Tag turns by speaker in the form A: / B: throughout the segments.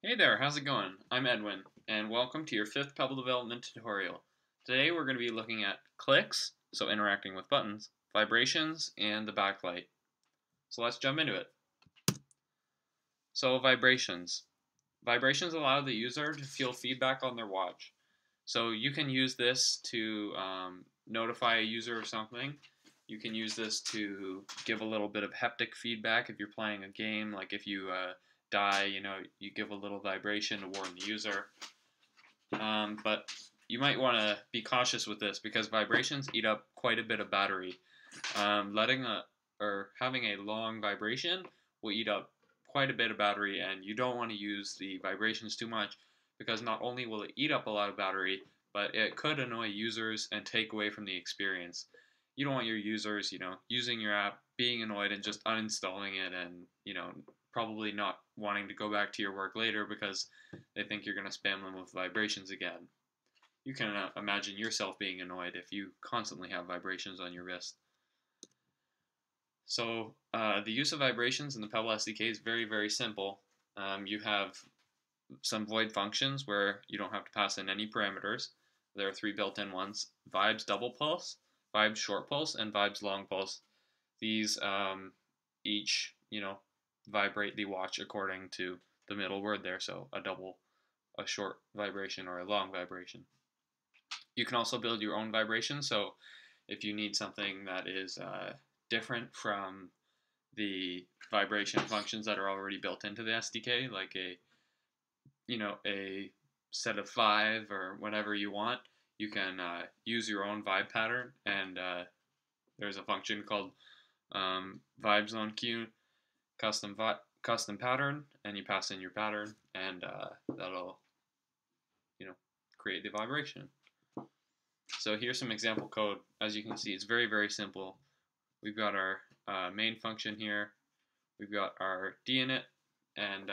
A: Hey there, how's it going? I'm Edwin, and welcome to your fifth Pebble development tutorial. Today we're going to be looking at clicks, so interacting with buttons, vibrations, and the backlight. So let's jump into it. So vibrations. Vibrations allow the user to feel feedback on their watch. So you can use this to notify a user of something. You can use this to give a little bit of haptic feedback if you're playing a game, like if you die, you give a little vibration to warn the user. But you might want to be cautious with this because vibrations eat up quite a bit of battery. Having a long vibration will eat up quite a bit of battery, and you don't want to use the vibrations too much because not only will it eat up a lot of battery, but it could annoy users and take away from the experience. You don't want your users, using your app, being annoyed and just uninstalling it and, probably not wanting to go back to your work later because they think you're going to spam them with vibrations again. You can imagine yourself being annoyed if you constantly have vibrations on your wrist. So the use of vibrations in the Pebble SDK is very, very simple. You have some void functions where you don't have to pass in any parameters. There are three built-in ones: vibes double pulse, vibes short pulse, and vibes long pulse. These each, vibrate the watch according to the middle word there, so a short vibration or a long vibration. You can also build your own vibration, so if you need something that is different from the vibration functions that are already built into the SDK, like a set of 5 or whatever you want, you can use your own vibe pattern, and there's a function called vibes on cue custom pattern, and you pass in your pattern, and that'll create the vibration. So here's some example code. As you can see, it's very, very simple. We've got our main function here. We've got our dinit, and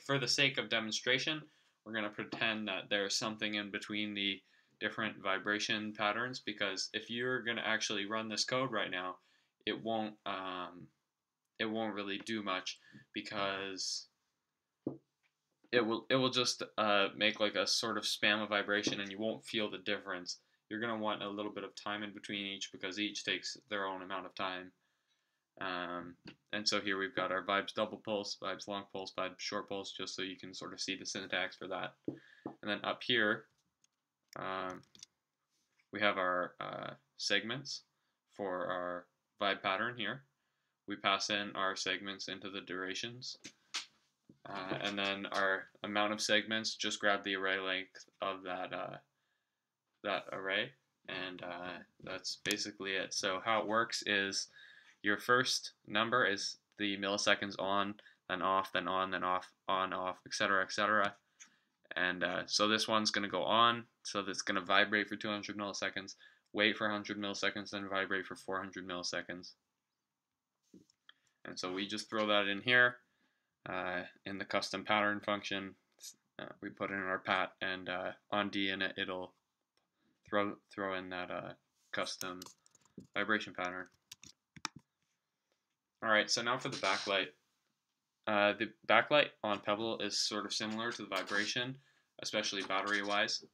A: for the sake of demonstration, we're going to pretend that there's something in between the different vibration patterns, because if you're going to actually run this code right now, it won't really do much, because it will just make like a sort of spam of vibration, and you won't feel the difference. You're going to want a little bit of time in between each, because each takes their own amount of time. And so here we've got our vibes double pulse, vibes long pulse, vibes short pulse, just so you can sort of see the syntax for that. And then up here, we have our segments for our vibe pattern here. We pass in our segments into the durations. And then our amount of segments, just grab the array length of that array, and that's basically it. So how it works is your first number is the milliseconds on, then off, then on, then off, on, off, etc., etc. And so this one's going to go on, so that's going to vibrate for 200 milliseconds, wait for 100 milliseconds, then vibrate for 400 milliseconds. And so we just throw that in here in the custom pattern function. We put in our pat, and on dinit it'll throw in that custom vibration pattern. Alright, so now for the backlight. The backlight on Pebble is sort of similar to the vibration, especially battery-wise.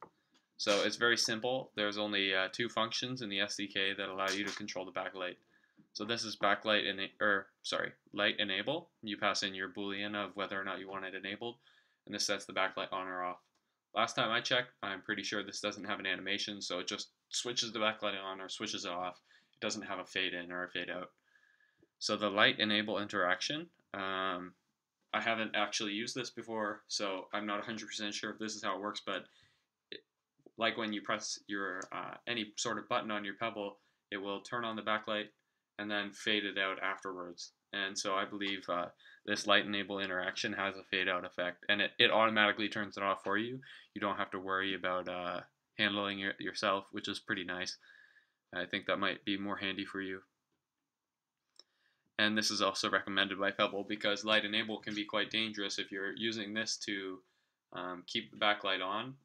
A: So it's very simple. There's only two functions in the SDK that allow you to control the backlight. So this is light enable. You pass in your boolean of whether or not you want it enabled, and this sets the backlight on or off. Last time I checked, I'm pretty sure this doesn't have an animation, so it just switches the backlight on or switches it off. It doesn't have a fade in or a fade out. So the light enable interaction, I haven't actually used this before, so I'm not 100% sure if this is how it works, but like when you press your any sort of button on your Pebble, it will turn on the backlight and then fade it out afterwards. And so I believe this light enable interaction has a fade out effect, and it automatically turns it off for you. You don't have to worry about handling it yourself, which is pretty nice. I think that might be more handy for you. And this is also recommended by Pebble because light enable can be quite dangerous if you're using this to keep the backlight on.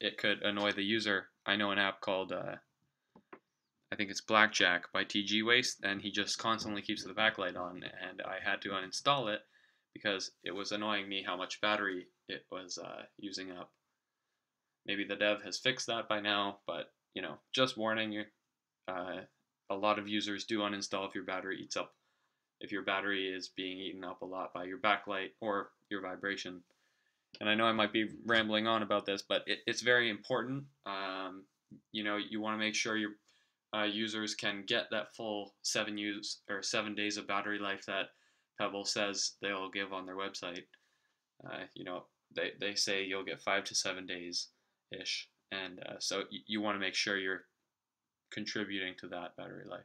A: It could annoy the user. I know an app called I think it's Blackjack by TG Waste, and he just constantly keeps the backlight on, and I had to uninstall it because it was annoying me how much battery it was using up. Maybe the dev has fixed that by now, but just warning you, a lot of users do uninstall if your battery eats up, if your battery is being eaten up a lot by your backlight or your vibration. And I know I might be rambling on about this, but it's very important. You want to make sure your users can get that full 7 days of battery life that Pebble says they'll give on their website. They say you'll get 5 to 7 days ish, and so you want to make sure you're contributing to that battery life.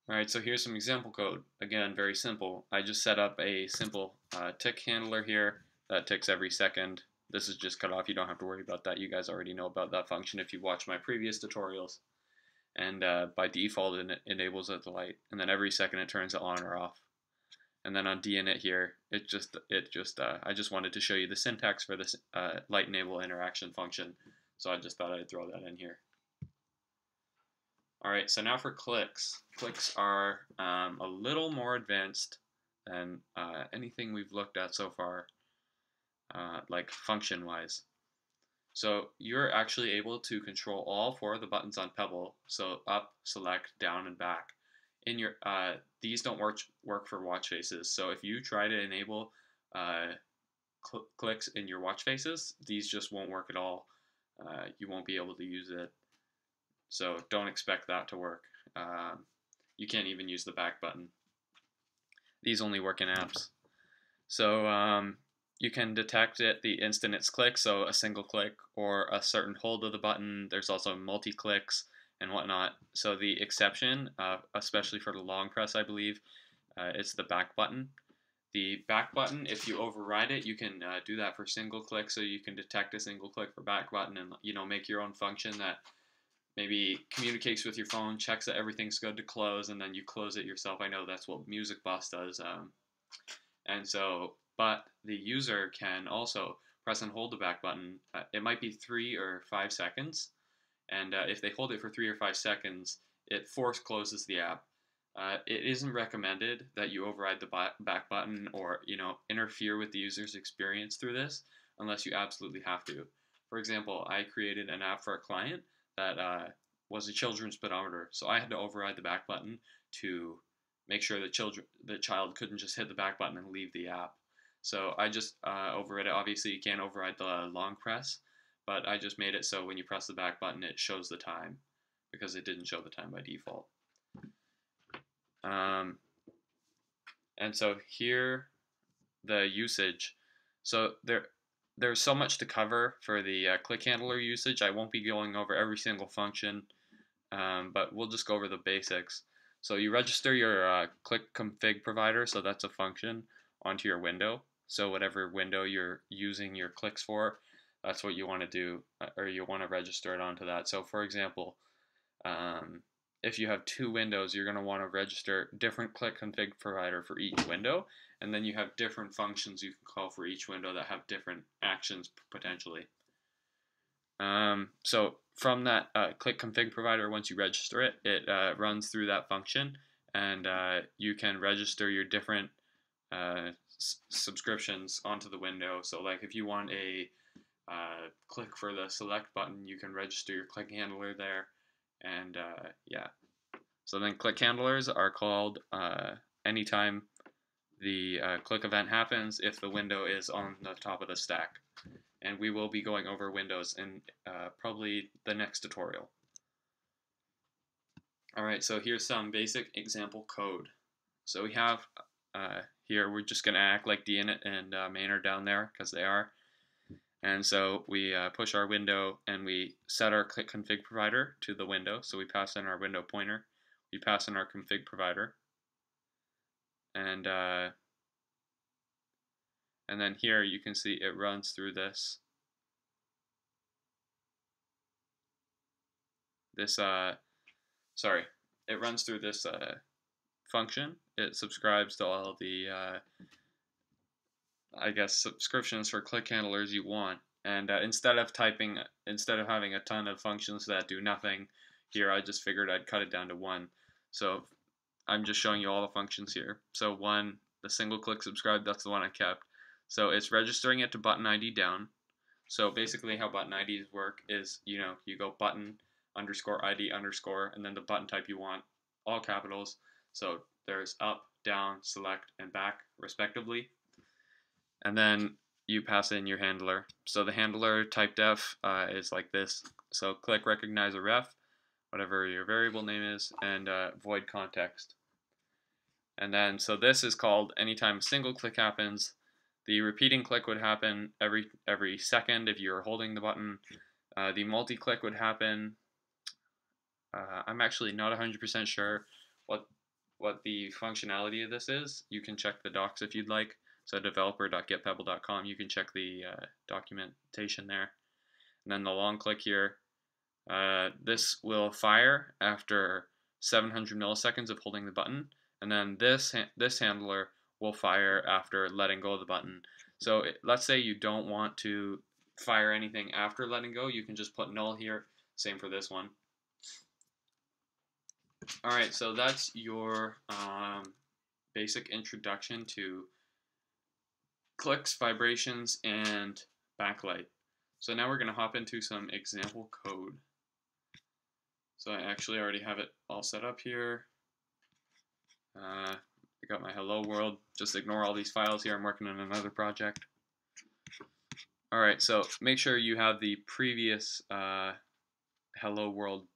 A: Alright, so here's some example code. Again, very simple. I just set up a simple tick handler here that ticks every second. This is just cut off. You don't have to worry about that. You guys already know about that function if you watch my previous tutorials. And by default, it enables the light. And then every second it turns it on or off. And then on dinit here, I just wanted to show you the syntax for this light enable interaction function. So I just thought I'd throw that in here. Alright, so now for clicks. Clicks are a little more advanced than anything we've looked at so far, like function-wise. So you're actually able to control all 4 of the buttons on Pebble, so up, select, down, and back. These don't work for watch faces, so if you try to enable clicks in your watch faces, these just won't work at all. You won't be able to use it. So don't expect that to work. You can't even use the back button. These only work in apps. So you can detect it the instant it's clicked, so a single click or a certain hold of the button. There's also multi-clicks and whatnot. So the exception, especially for the long press, I believe, it's the back button. The back button, if you override it, you can do that for single click, so you can detect a single click for back button and make your own function that maybe communicates with your phone, checks that everything's good to close, and then you close it yourself. I know that's what Music Boss does. But the user can also press and hold the back button. It might be 3 or 5 seconds, and if they hold it for 3 or 5 seconds, it force closes the app. It isn't recommended that you override the back button or interfere with the user's experience through this unless you absolutely have to. For example, I created an app for a client that was a children's speedometer, so I had to override the back button to make sure the child couldn't just hit the back button and leave the app. So I just override it. Obviously, you can't override the long press, but I just made it so when you press the back button, it shows the time because it didn't show the time by default. And so here, the usage. So there's so much to cover for the click handler usage. I won't be going over every single function, but we'll just go over the basics. So you register your click config provider, so that's a function, onto your window. So whatever window you're using your clicks for, that's what you want to do, or you want to register it onto that. So for example, if you have 2 windows, you're going to want to register different click config provider for each window, and then you have different functions you can call for each window that have different actions potentially. So from that click config provider, once you register it, it runs through that function, and you can register your different subscriptions onto the window. So like if you want a click for the select button, you can register your click handler there. And yeah, so then click handlers are called anytime the click event happens if the window is on the top of the stack. And we will be going over windows in probably the next tutorial. Alright, so here's some basic example code. So we have here, we're just going to act like dinit and main are down there because they are. And so we push our window and we set our click config provider to the window. So we pass in our window pointer. We pass in our config provider. And then here you can see it runs through this. It runs through this function. It subscribes to all the I guess subscriptions for click handlers you want, and instead of having a ton of functions that do nothing here, I just figured I'd cut it down to 1. So I'm just showing you all the functions here. So 1, the single click subscribe, that's the one I kept. So it's registering it to button ID down. So basically how button IDs work is, you go button underscore ID underscore, and then the button type you want, all capitals. So there's up, down, select, and back, respectively. And then you pass in your handler. So the handler type def is like this. So click recognize a ref, whatever your variable name is, and void context. And then, so this is called anytime a single click happens. The repeating click would happen every second if you're holding the button. The multi-click would happen. I'm actually not 100% sure what the functionality of this is. You can check the docs if you'd like. So developer.getpebble.com, you can check the documentation there. And then the long click here, this will fire after 700 milliseconds of holding the button. And then this handler will fire after letting go of the button. So let's say you don't want to fire anything after letting go, you can just put null here. Same for this one. Alright, so that's your basic introduction to clicks, vibrations, and backlight. So now we're going to hop into some example code. So I actually already have it all set up here. I got my hello world. Just ignore all these files here. I'm working on another project. Alright, so make sure you have the previous hello world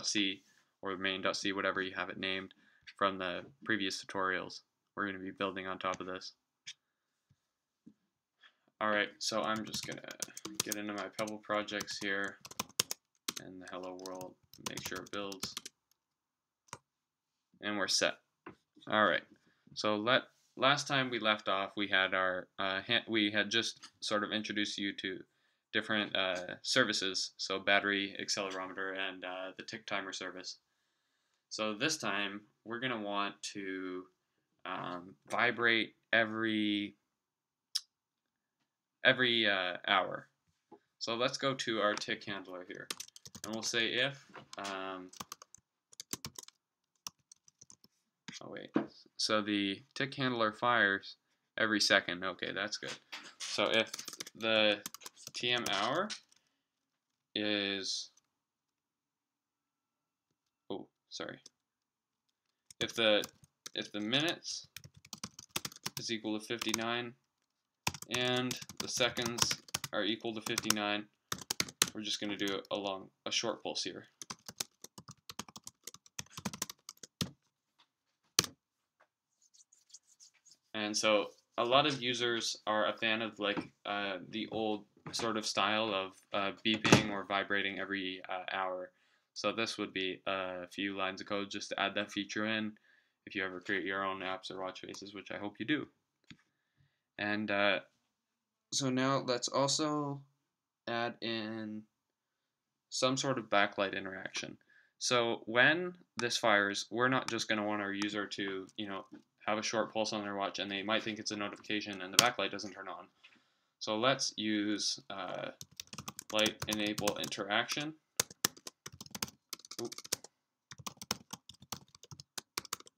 A: .c or main.c, whatever you have it named, from the previous tutorials. We're going to be building on top of this. Alright, so I'm just going to get into my Pebble projects here and the hello world, make sure it builds. And we're set. Alright, so last time we left off, we had we had just sort of introduced you to different services, so battery, accelerometer, and the tick timer service. So this time, we're going to want to vibrate every hour. So let's go to our tick handler here, and we'll say if oh wait, so the tick handler fires every second. Okay, that's good. So if the TM hour is, oh sorry, if the minutes is equal to 59 and the seconds are equal to 59, we're just going to do it along a short pulse here. And so a lot of users are a fan of like the old sort of style of beeping or vibrating every hour. So this would be a few lines of code just to add that feature in if you ever create your own apps or watch faces, which I hope you do. And so now let's also add in some sort of backlight interaction. So when this fires, we're not just going to want our user to, have a short pulse on their watch and they might think it's a notification and the backlight doesn't turn on. So let's use light enable interaction. Oop.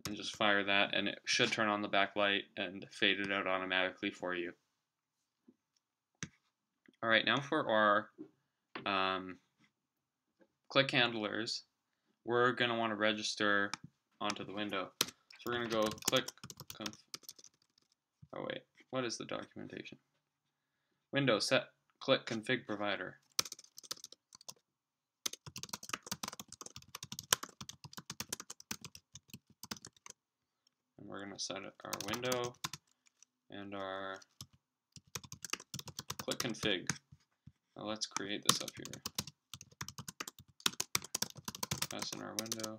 A: And just fire that, and it should turn on the backlight and fade it out automatically for you. Alright, now for our click handlers, we're going to want to register onto the window. So we're going to go click, oh wait, what is the documentation? Window set click config provider. And we're going to set our window and our click config. Now let's create this up here. Pass in our window.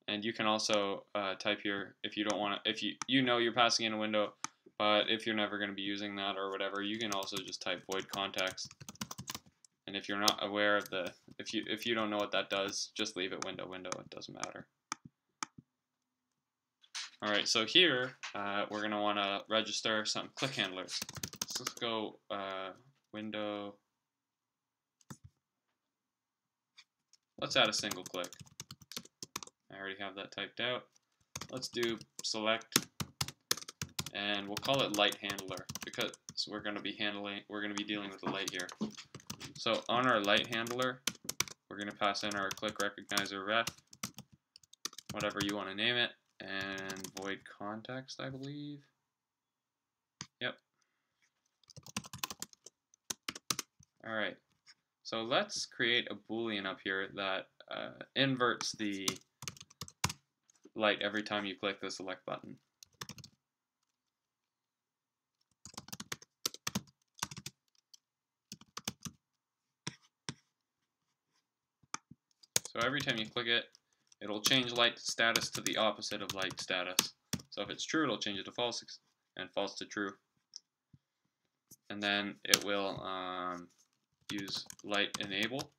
A: And you can also type here if you don't want to, if you know you're passing in a window, but if you're never going to be using that or whatever, you can also just type void context. And if you're not aware of the, if you don't know what that does, just leave it window, it doesn't matter. Alright, so here we're going to want to register some click handlers. So let's go window, let's add a single click. I already have that typed out. let's do select, and we'll call it light handler because we're going to be dealing with the light here. So on our light handler, we're going to pass in our click recognizer ref, whatever you want to name it, and void context, I believe. Yep. All right. So let's create a Boolean up here that inverts the light every time you click the select button. So every time you click it, it'll change light status to the opposite of light status. So if it's true, it'll change it to false, and false to true. And then it will use light enable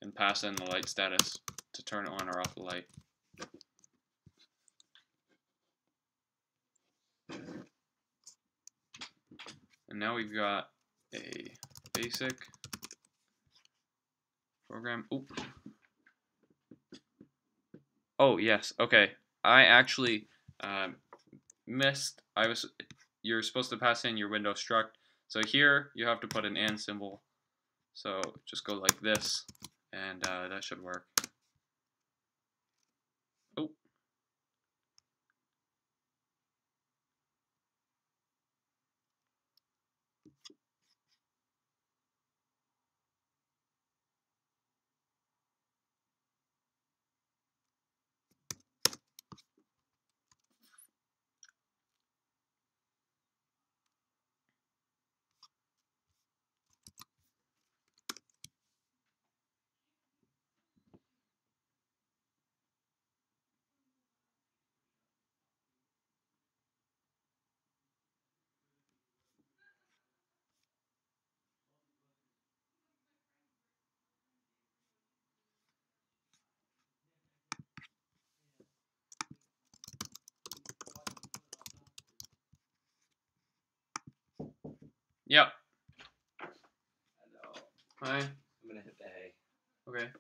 A: and pass in the light status to turn on or off the light. And now we've got a basic program. Oop. Oh yes, okay. I actually missed. You're supposed to pass in your window struct. So here you have to put an and symbol. So just go like this, and that should work. Oh. Yep.
B: Hello.
A: Hi.
B: I'm gonna hit the hay.
A: Okay.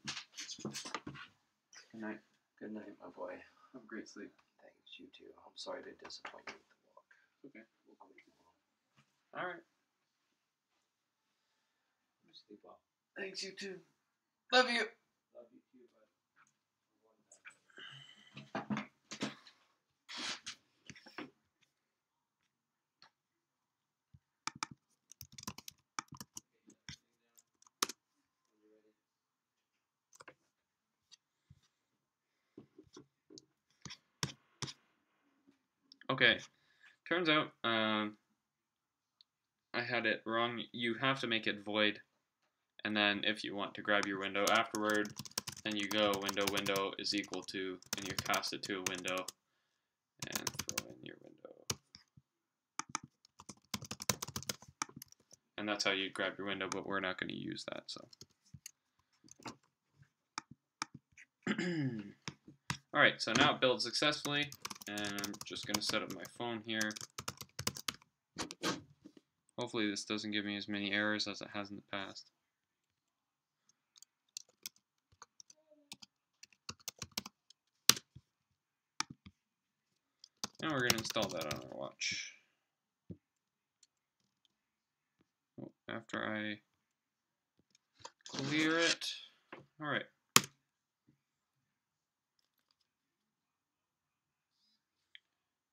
A: Good night.
B: Good night, my boy.
A: Have a great sleep.
B: Thanks, you too. I'm sorry to disappoint you with the walk.
A: Okay.
B: We'll call you tomorrow.
A: All right.
B: Sleep well.
A: Thanks, you too. Love you.
B: Love you too, bud.
A: Okay. Turns out I had it wrong. You have to make it void, and then if you want to grab your window afterward, then you go window is equal to, and you cast it to a window, and throw in your window. And that's how you grab your window, but we're not going to use that, so. Alright, so now it builds successfully, and I'm just going to set up my phone here. Hopefully this doesn't give me as many errors as it has in the past. Now we're going to install that on our watch. Oh, after I clear it. Alright.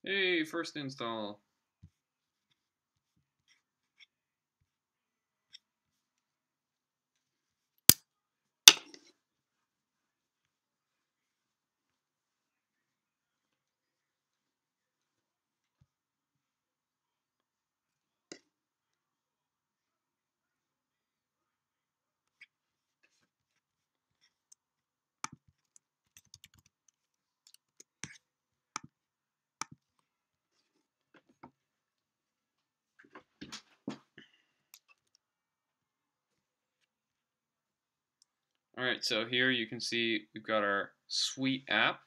A: Hey, first install. Alright, so here you can see we've got our sweet app.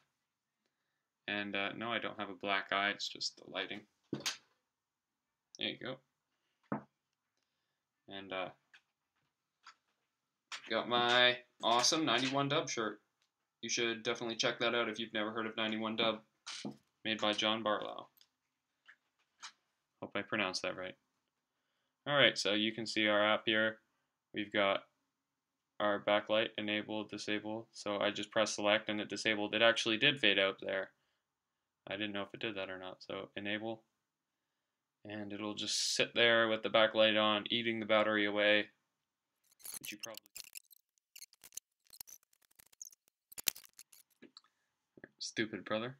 A: And no, I don't have a black eye, it's just the lighting. There you go. And got my awesome 91 dub shirt. you should definitely check that out if you've never heard of 91 Dub, made by John Barlow. Hope I pronounced that right. Alright, so you can see our app here. We've got our backlight enable, disable. So I just pressed select and it disabled. It actually did fade out there. I didn't know if it did that or not. So enable. And it'll just sit there with the backlight on, eating the battery away. Which you probably... Stupid brother.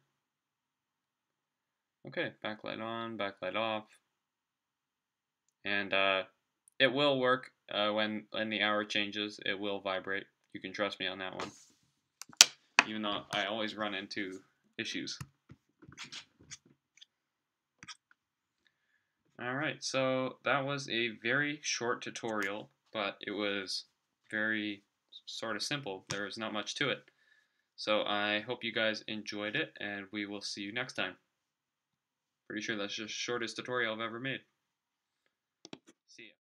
A: Okay, backlight on, backlight off. And it will work when the hour changes. It will vibrate. You can trust me on that one. Even though I always run into issues. Alright, so that was a very short tutorial, but it was very sort of simple. There was not much to it. So I hope you guys enjoyed it, and we will see you next time. Pretty sure that's the shortest tutorial I've ever made. See ya.